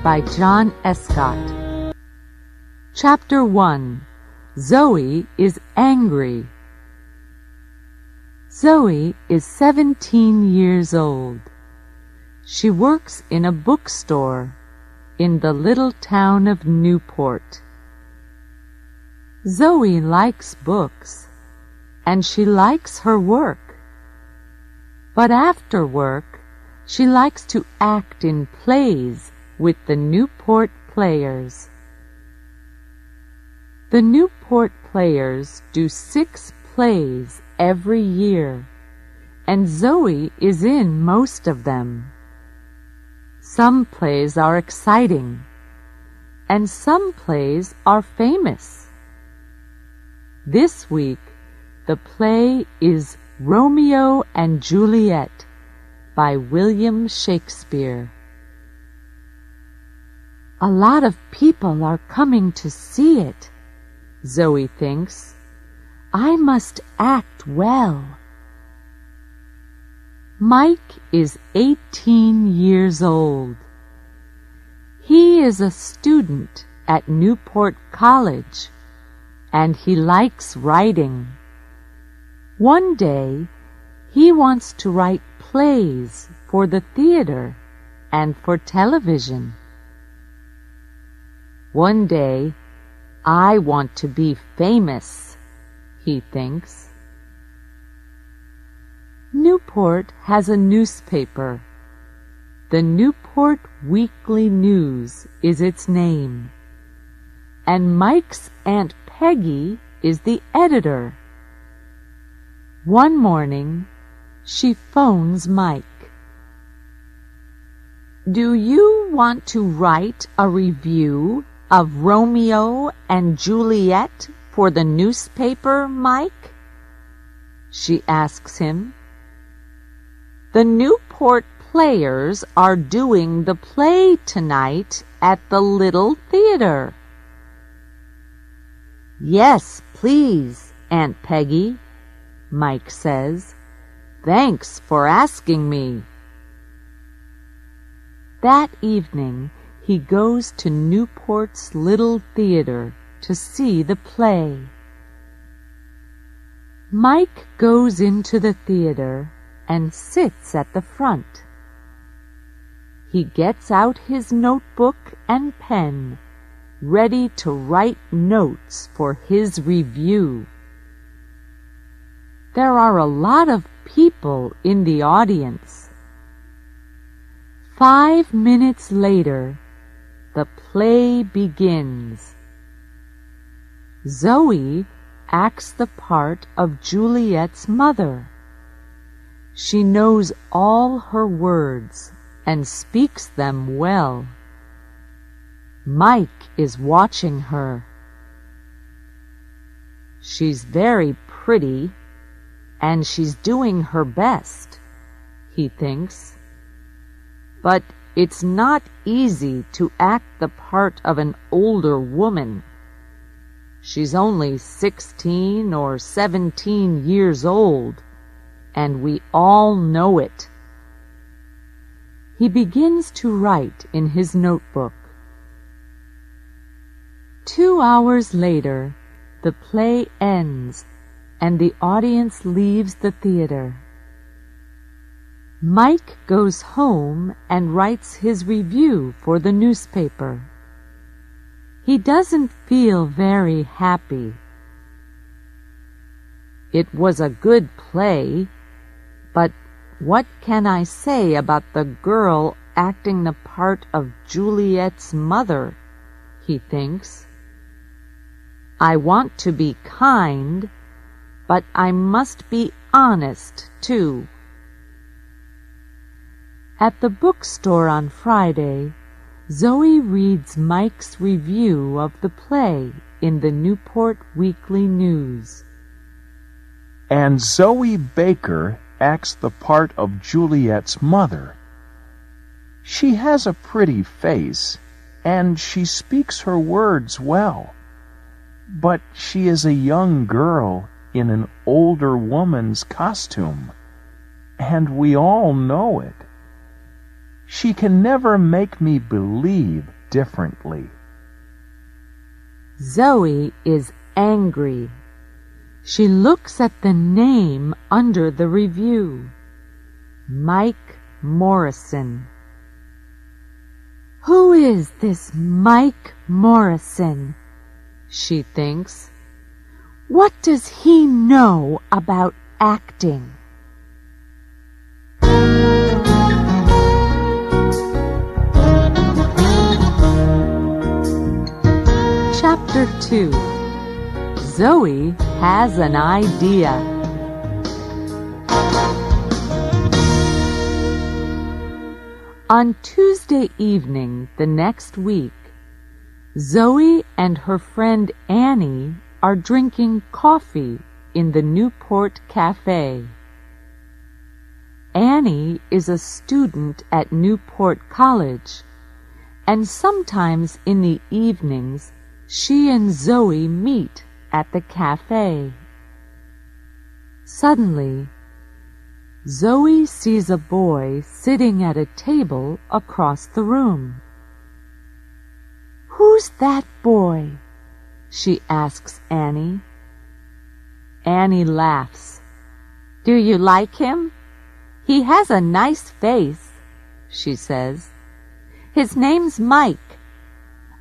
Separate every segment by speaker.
Speaker 1: by John Escott. Chapter 1. Zoe is angry. Zoe is 17 years old. She works in a bookstore in the little town of Newport. Zoe likes books, and she likes her work. But after work, she likes to act in plays with the Newport Players. The Newport Players do 6 plays every year, and Zoe is in most of them. Some plays are exciting, and some plays are famous. This week, the play is Romeo and Juliet by William Shakespeare. A lot of people are coming to see it, Zoe thinks. I must act well. Mike is 18 years old. He is a student at Newport College, and he likes writing. One day, he wants to write plays for the theater and for television. One day, I want to be famous, he thinks. Newport has a newspaper. The Newport Weekly News is its name, and Mike's Aunt Peggy is the editor. One morning, she phones Mike. Do you want to write a review of Romeo and Juliet for the newspaper, Mike? She asks him. The Newport Players are doing the play tonight at the little theater. Yes, please, Aunt Peggy, Mike says. Thanks for asking me. That evening, he goes to Newport's little theater to see the play. Mike goes into the theater and sits at the front. He gets out his notebook and pen, ready to write notes for his review. There are a lot of people in the audience. 5 minutes later, the play begins. Zoe acts the part of Juliet's mother. She knows all her words and speaks them well. Mike is watching her. She's very pretty, and she's doing her best, he thinks. But it's not easy to act the part of an older woman. She's only 16 or 17 years old, and we all know it. He begins to write in his notebook. 2 hours later, the play ends, and the audience leaves the theater. Mike goes home and writes his review for the newspaper. He doesn't feel very happy. It was a good play, but what can I say about the girl acting the part of Juliet's mother, he thinks. I want to be kind, but I must be honest, too. At the bookstore on Friday, Zoe reads Mike's review of the play in the Newport Weekly News.
Speaker 2: And Zoe Baker acts the part of Juliet's mother. She has a pretty face, and she speaks her words well. But she is a young girl in an older woman's costume, and we all know it. She can never make me believe differently.
Speaker 1: Zoe is angry. She looks at the name under the review. Mike Morrison. Who is this Mike Morrison? She thinks. What does he know about acting? Chapter 2. Zoe has an idea. On Tuesday evening the next week, Zoe and her friend Annie are drinking coffee in the Newport Cafe. Annie is a student at Newport College, and sometimes in the evenings she and Zoe meet at the cafe. Suddenly, Zoe sees a boy sitting at a table across the room. "Who's that boy?" she asks Annie. Annie laughs. "Do you like him? He has a nice face," she says. "His name's Mike.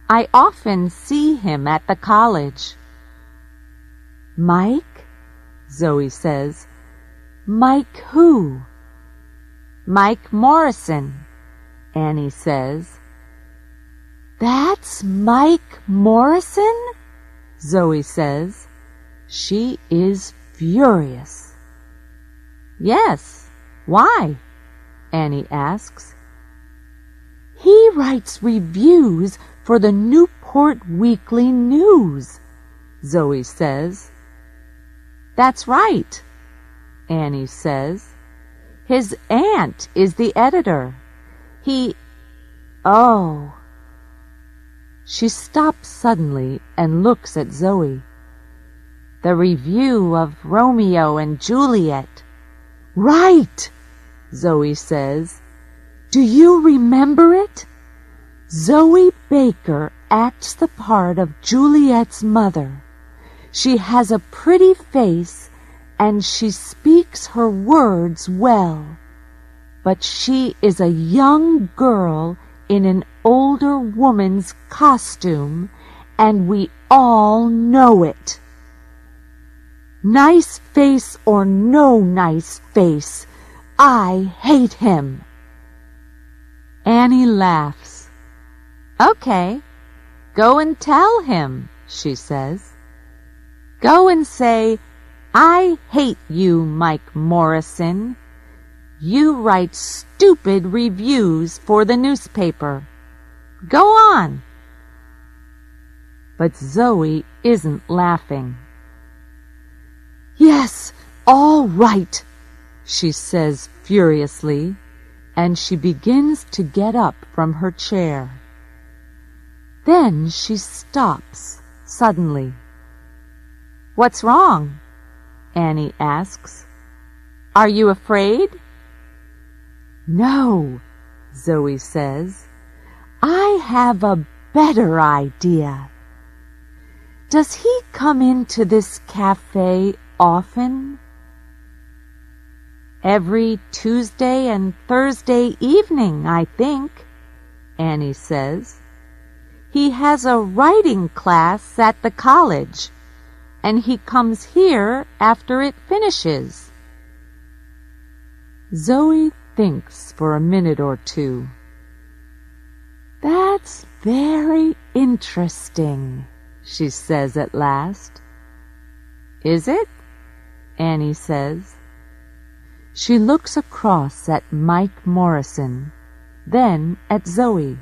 Speaker 1: I often see him at the college." "Mike?" Zoe says. "Mike who?" "Mike Morrison," Annie says. "That's Mike Morrison?" Zoe says. She is furious. "Yes, why?" Annie asks. "He writes reviews for the Newport Weekly News," Zoe says. "That's right," Annie says. "His aunt is the editor. Oh." She stops suddenly and looks at Zoe. "The review of Romeo and Juliet." "Right," Zoe says. "Do you remember it? Zoe Baker acts the part of Juliet's mother. She has a pretty face and she speaks her words well, but she is a young girl in an older woman's costume, and we all know it. Nice face or no nice face, I hate him." Annie laughs. "Okay, go and tell him," she says. "Go and say, 'I hate you, Mike Morrison. You write stupid reviews for the newspaper. Go on.'" But Zoe isn't laughing. "Yes, all right," she says furiously, and she begins to get up from her chair. Then she stops suddenly. "What's wrong?" Annie asks. "Are you afraid?" "No," Zoe says. "I have a better idea. Does he come into this cafe often?" "Every Tuesday and Thursday evening, I think," Annie says. "He has a writing class at the college, and he comes here after it finishes." Zoe thinks for a minute or two. "That's very interesting," she says at last. "Is it?" Annie says. She looks across at Mike Morrison, then at Zoe.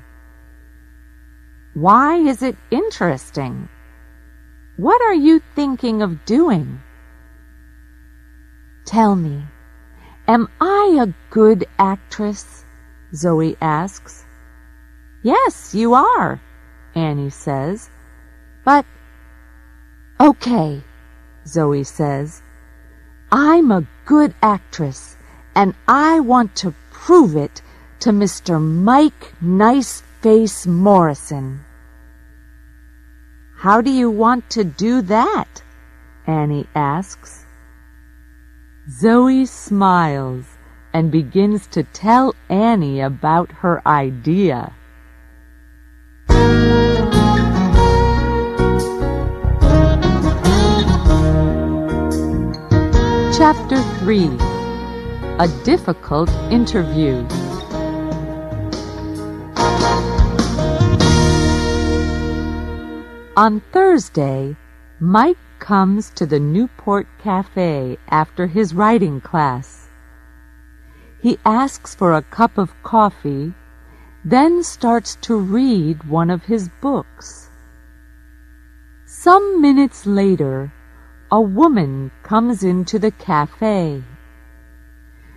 Speaker 1: "Why is it interesting? What are you thinking of doing?" "Tell me, am I a good actress?" Zoe asks. "Yes, you are," Annie says. "But—" "Okay," Zoe says. "I'm a good actress, and I want to prove it to Mr. Mike Nice face Morrison." "How do you want to do that?" Annie asks. Zoe smiles and begins to tell Annie about her idea. Chapter 3. A difficult interview. On Thursday, Mike comes to the Newport Cafe after his writing class. He asks for a cup of coffee, then starts to read one of his books. Some minutes later, a woman comes into the cafe.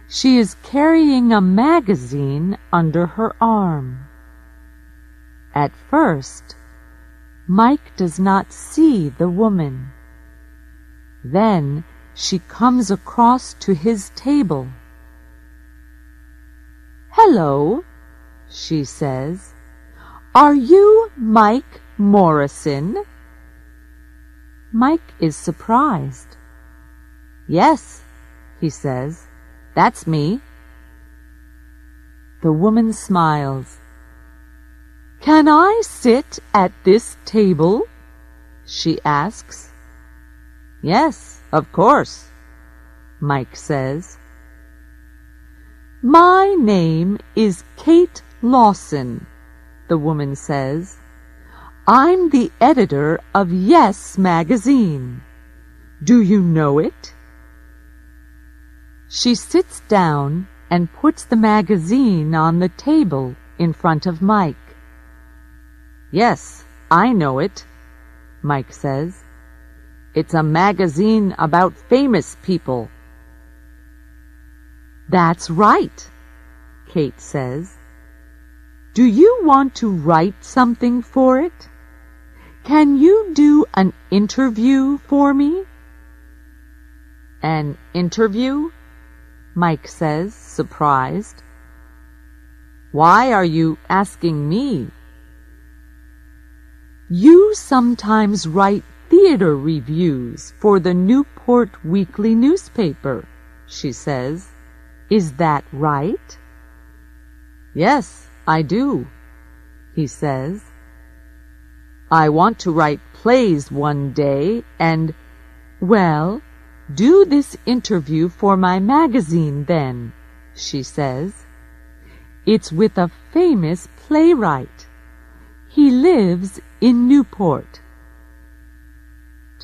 Speaker 1: She is carrying a magazine under her arm. At first, Mike does not see the woman. Then she comes across to his table. "Hello," she says. "Are you Mike Morrison?" Mike is surprised. "Yes," he says, "that's me." The woman smiles. "Can I sit at this table?" she asks. "Yes, of course," Mike says. "My name is Kate Lawson," the woman says. "I'm the editor of Yes magazine. Do you know it?" She sits down and puts the magazine on the table in front of Mike. "Yes, I know it," Mike says. "It's a magazine about famous people." "That's right," Kate says. "Do you want to write something for it? Can you do an interview for me?" "An interview?" Mike says, surprised. "Why are you asking me?" "You sometimes write theater reviews for the Newport Weekly newspaper," she says. "Is that right?" "Yes, I do," he says. "I want to write plays one day and—" "Well, do this interview for my magazine then," she says. "It's with a famous playwright. He lives in Newport."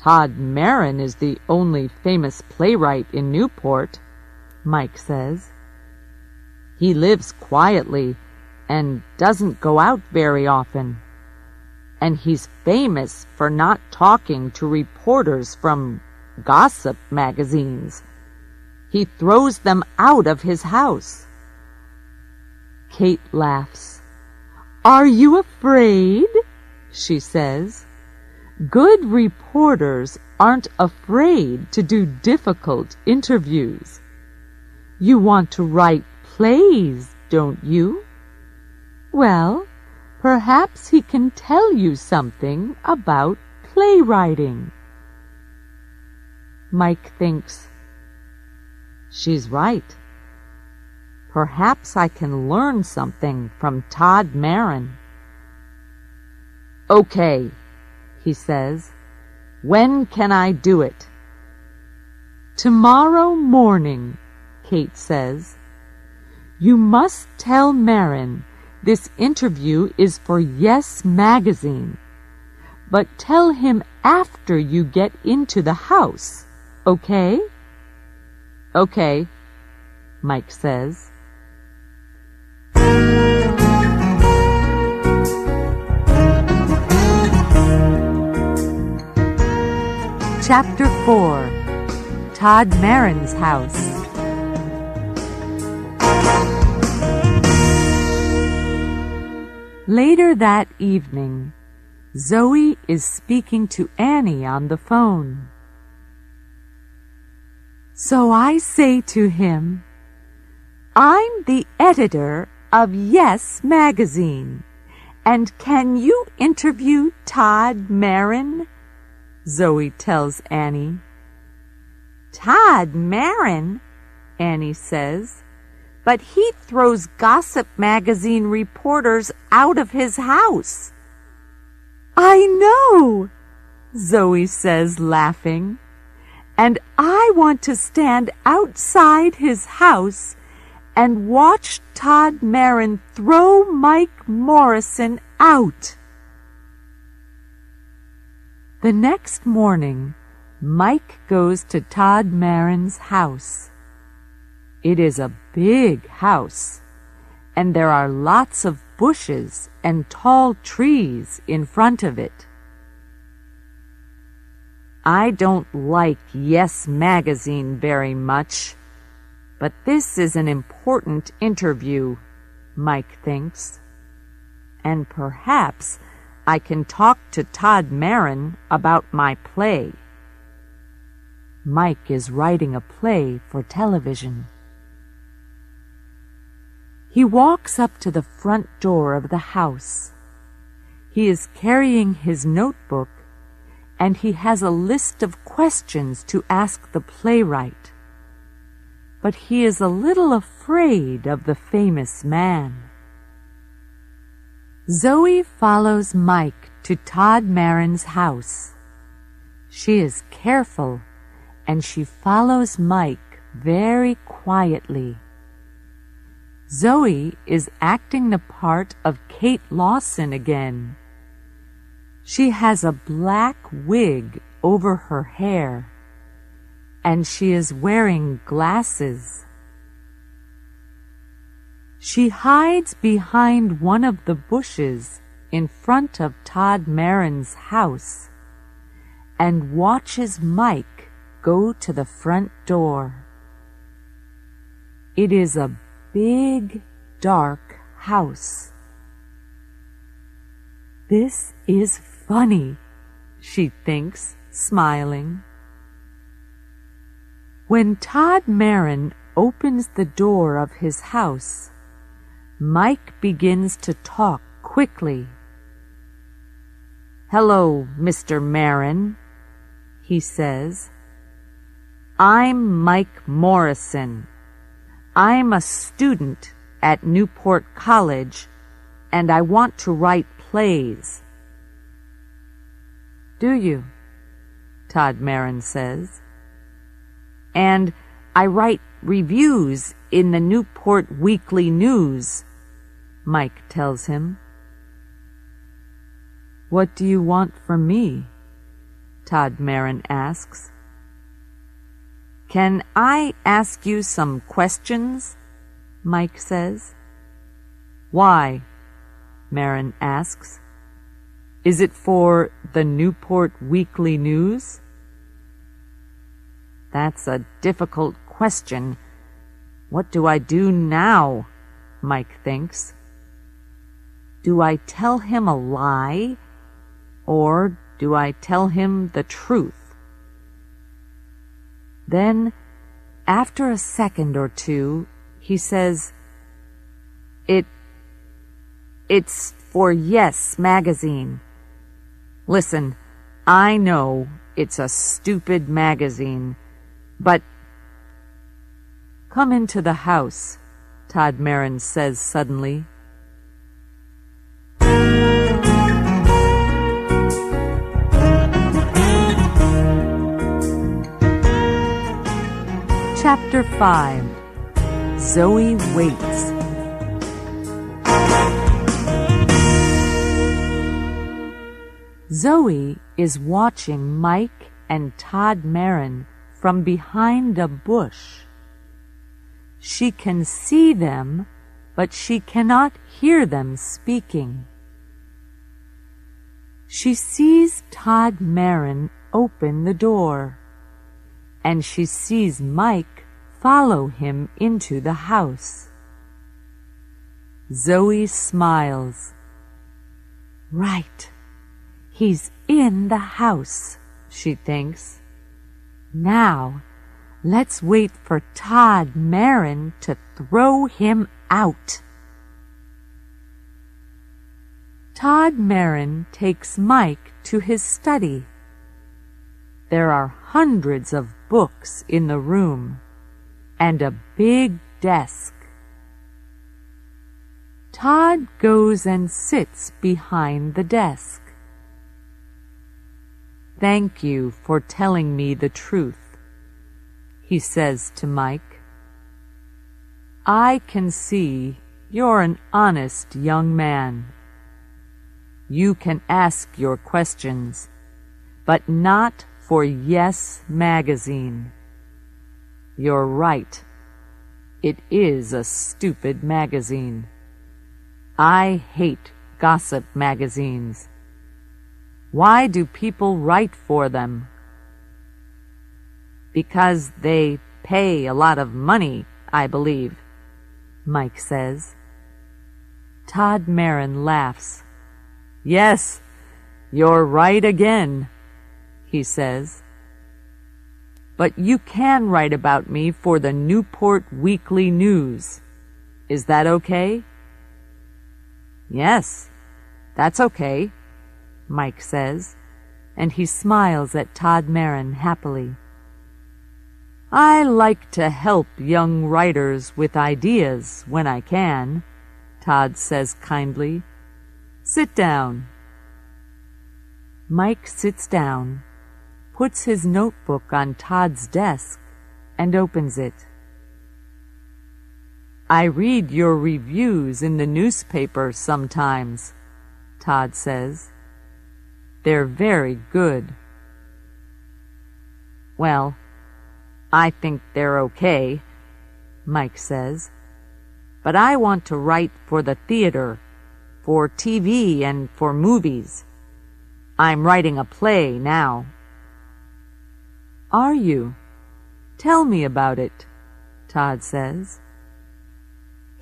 Speaker 1: "Todd Marin is the only famous playwright in Newport," Mike says. "He lives quietly and doesn't go out very often. And he's famous for not talking to reporters from gossip magazines. He throws them out of his house." Kate laughs. "Are you afraid?" she says. "Good reporters aren't afraid to do difficult interviews. You want to write plays, don't you? Well, perhaps he can tell you something about playwriting." Mike thinks, "She's right. Perhaps I can learn something from Todd Marin." "Okay," he says. "When can I do it?" "Tomorrow morning," Kate says. "You must tell Marin this interview is for Yes magazine, but tell him after you get into the house, okay?" "Okay," Mike says. Chapter 4. Todd Marin's House. Later that evening, Zoe is speaking to Annie on the phone. "So I say to him, 'I'm the editor of Yes magazine, And can you interview Todd Marin? Zoe tells Annie. Todd Marin, Annie says, but he throws gossip magazine reporters out of his house. I know, Zoe says, laughing, and I want to stand outside his house and watch Todd Marin throw Mike Morrison out. The next morning, Mike goes to Todd Marin's house. It is a big house, and there are lots of bushes and tall trees in front of it. I don't like Yes magazine very much, but this is an important interview, Mike thinks. And perhaps I can talk to Todd Marin about my play. Mike is writing a play for television. He walks up to the front door of the house. He is carrying his notebook, and he has a list of questions to ask the playwright. But he is a little afraid of the famous man. Zoe follows Mike to Todd Marin's house. She is careful, and she follows Mike very quietly. Zoe is acting the part of Kate Lawson again. She has a black wig over her hair, and she is wearing glasses. She hides behind one of the bushes in front of Todd Marin's house and watches Mike go to the front door. It is a big, dark house. This is funny, she thinks, smiling. When Todd Marin opens the door of his house, Mike begins to talk quickly. Hello, Mr. Marin, he says. I'm Mike Morrison. I'm a student at Newport College, and I want to write plays. Do you? Todd Marin says. And I write reviews in the Newport Weekly News, Mike tells him. What do you want from me? Todd Marin asks. Can I ask you some questions? Mike says. Why? Marin asks. Is it for the Newport Weekly News? That's a difficult question. What do I do now? Mike thinks. Do I tell him a lie, or do I tell him the truth? Then, after a second or two, he says, It's for Yes magazine. Listen, I know it's a stupid magazine, but come into the house, Todd Marin says suddenly. Chapter 5. Zoe Waits. Zoe is watching Mike and Todd Marin from behind a bush. She can see them, but she cannot hear them speaking. She sees Todd Marin open the door, and she sees Mike follow him into the house. Zoe smiles. Right. He's in the house, she thinks. Now, let's wait for Todd Marin to throw him out. Todd Marin takes Mike to his study. There are hundreds of books in the room and a big desk. Todd goes and sits behind the desk. "Thank you for telling me the truth," he says to Mike. "I can see you're an honest young man. You can ask your questions, but not for Yes Magazine. You're right. It is a stupid magazine. I hate gossip magazines. Why do people write for them?" "Because they pay a lot of money, I believe," Mike says. Todd Marin laughs. "Yes, you're right again," he says. "But you can write about me for the Newport Weekly News. Is that okay?" "Yes, that's okay," Mike says, and he smiles at Todd Marin happily. "I like to help young writers with ideas when I can," Todd says kindly. "Sit down." Mike sits down, puts his notebook on Todd's desk, and opens it. "I read your reviews in the newspaper sometimes," Todd says. "They're very good." "Well, I think they're okay," Mike says. "But I want to write for the theater, for TV, and for movies. I'm writing a play now." "Are you? Tell me about it," Todd says.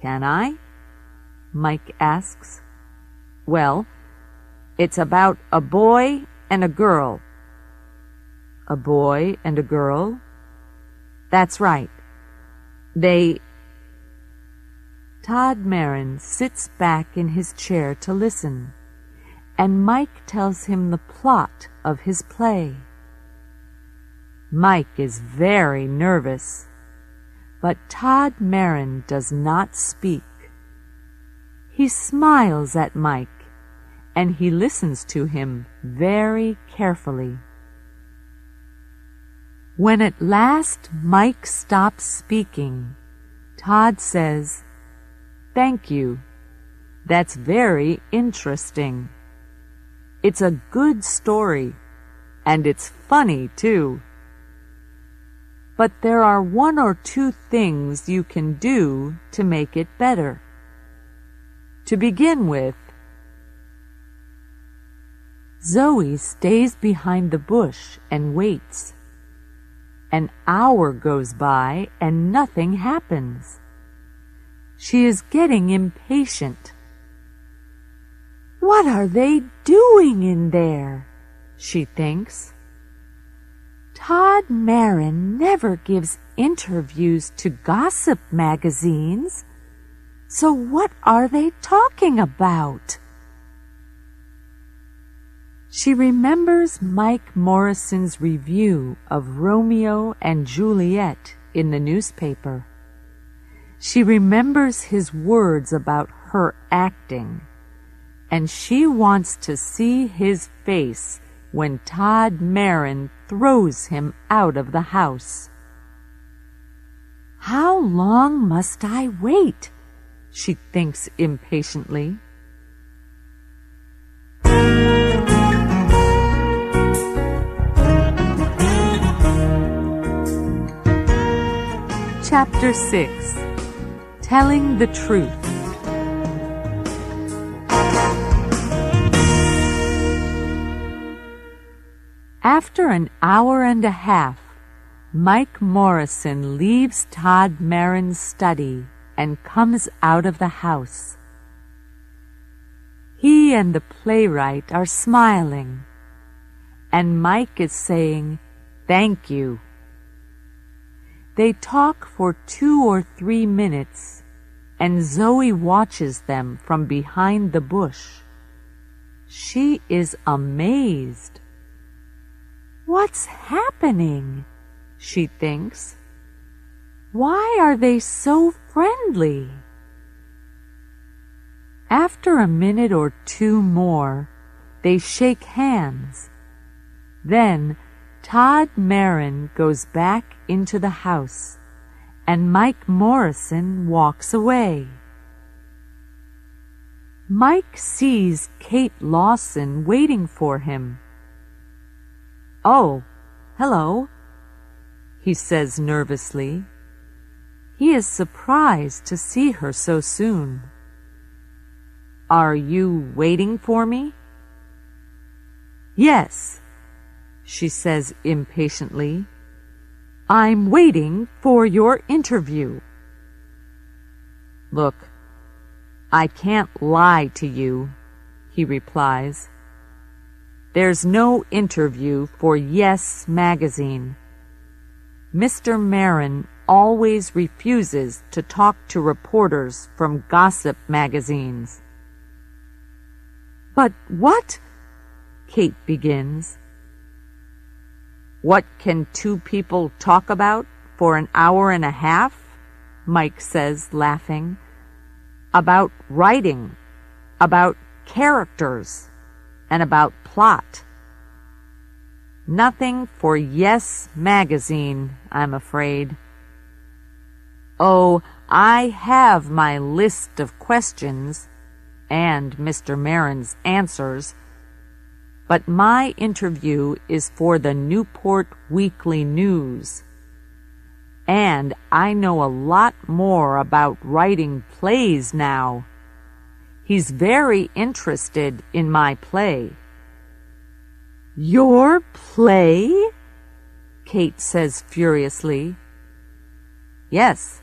Speaker 1: "Can I?" Mike asks. "Well, it's about a boy and a girl." "A boy and a girl?" "That's right. Todd Marin sits back in his chair to listen, and Mike tells him the plot of his play. Mike is very nervous, but Todd Marin does not speak. He smiles at Mike, and he listens to him very carefully. When at last Mike stops speaking, Todd says, "Thank you. That's very interesting. It's a good story, and it's funny too. But there are one or two things you can do to make it better. To begin with, Zoe stays behind the bush and waits. An hour goes by and nothing happens. She is getting impatient. What are they doing in there? She thinks. Todd Marin never gives interviews to gossip magazines. So what are they talking about? She remembers Mike Morrison's review of Romeo and Juliet in the newspaper. She remembers his words about her acting, and she wants to see his face when Todd Marin throws him out of the house. How long must I wait? She thinks impatiently. Chapter 6. Telling the Truth. After an hour and a half, Mike Morrison leaves Todd Marin's study and comes out of the house. He and the playwright are smiling, and Mike is saying, "Thank you." They talk for 2 or 3 minutes, and Zoe watches them from behind the bush. She is amazed. What's happening? She thinks. Why are they so friendly? After a minute or two more, they shake hands. Then Todd Marin goes back into the house, and Mike Morrison walks away. Mike sees Kate Lawson waiting for him. "Oh, hello," he says nervously. He is surprised to see her so soon. "Are you waiting for me?" "Yes," she says impatiently. "I'm waiting for your interview." "Look, I can't lie to you," he replies. "There's no interview for Yes magazine. Mr. Marin always refuses to talk to reporters from gossip magazines." "But what?" Kate begins. "What can two people talk about for an hour and a half?" Mike says, laughing. "About writing, about characters, and about plot. Nothing for Yes magazine, I'm afraid." "Oh, I have my list of questions and Mr. Marin's answers, but my interview is for the Newport Weekly News. And I know a lot more about writing plays now. He's very interested in my play." "Your play?" Kate says furiously. "Yes,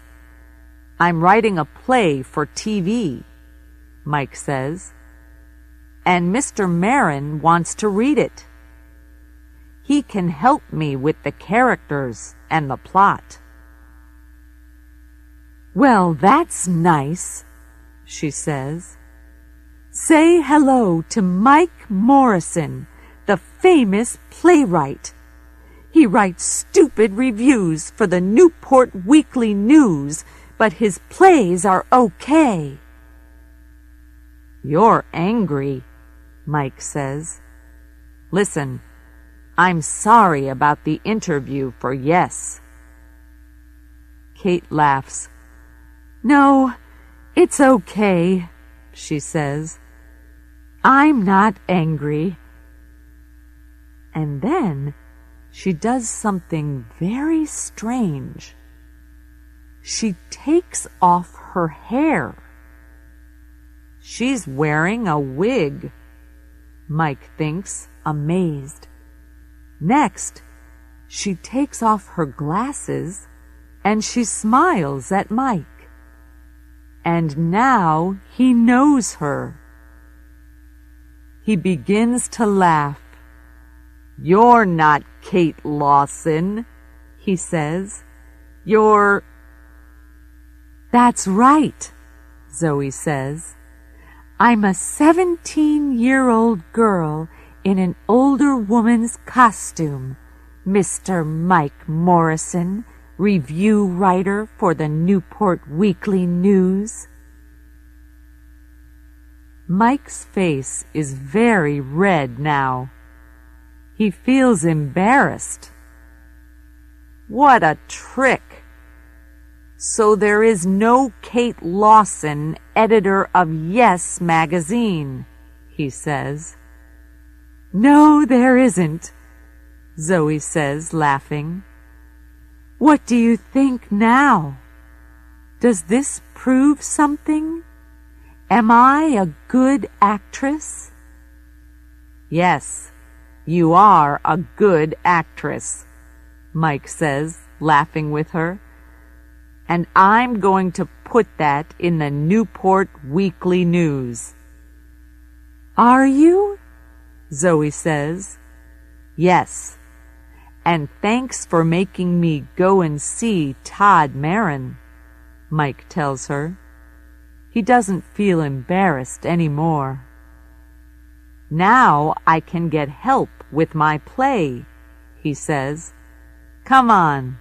Speaker 1: I'm writing a play for TV," Mike says, "and Mr. Marin wants to read it. He can help me with the characters and the plot." "Well, that's nice," she says. "Say hello to Mike Morrison, the famous playwright. He writes stupid reviews for the Newport Weekly News, but his plays are okay." "You're angry," Mike says. "Listen, I'm sorry about the interview for Yes." Kate laughs. "No, it's okay," she says. "I'm not angry." And then she does something very strange. She takes off her hair. She's wearing a wig, Mike thinks, amazed. Next, she takes off her glasses and she smiles at Mike. And now he knows her. He begins to laugh. "You're not Kate Lawson," he says. "You're—" "That's right," Zoe says. "I'm a 17-year-old girl in an older woman's costume, Mr. Mike Morrison, review writer for the Newport Weekly News." Mike's face is very red now. He feels embarrassed. What a trick! So there is no Kate Lawson, editor of Yes magazine, he says. "No, there isn't," Zoe says, laughing. "What do you think now? Does this prove something? Am I a good actress?" "Yes, you are a good actress," Mike says, laughing with her. "And I'm going to put that in the Newport Weekly News." "Are you?" Zoe says. "Yes. And thanks for making me go and see Todd Marin," Mike tells her. He doesn't feel embarrassed anymore. Now I can get help with my play, he says. Come on,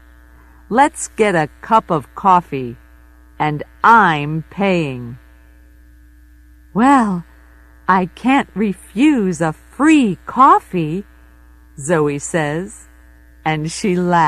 Speaker 1: let's get a cup of coffee, and I'm paying. Well, I can't refuse a free coffee, Zoe says, and she laughs.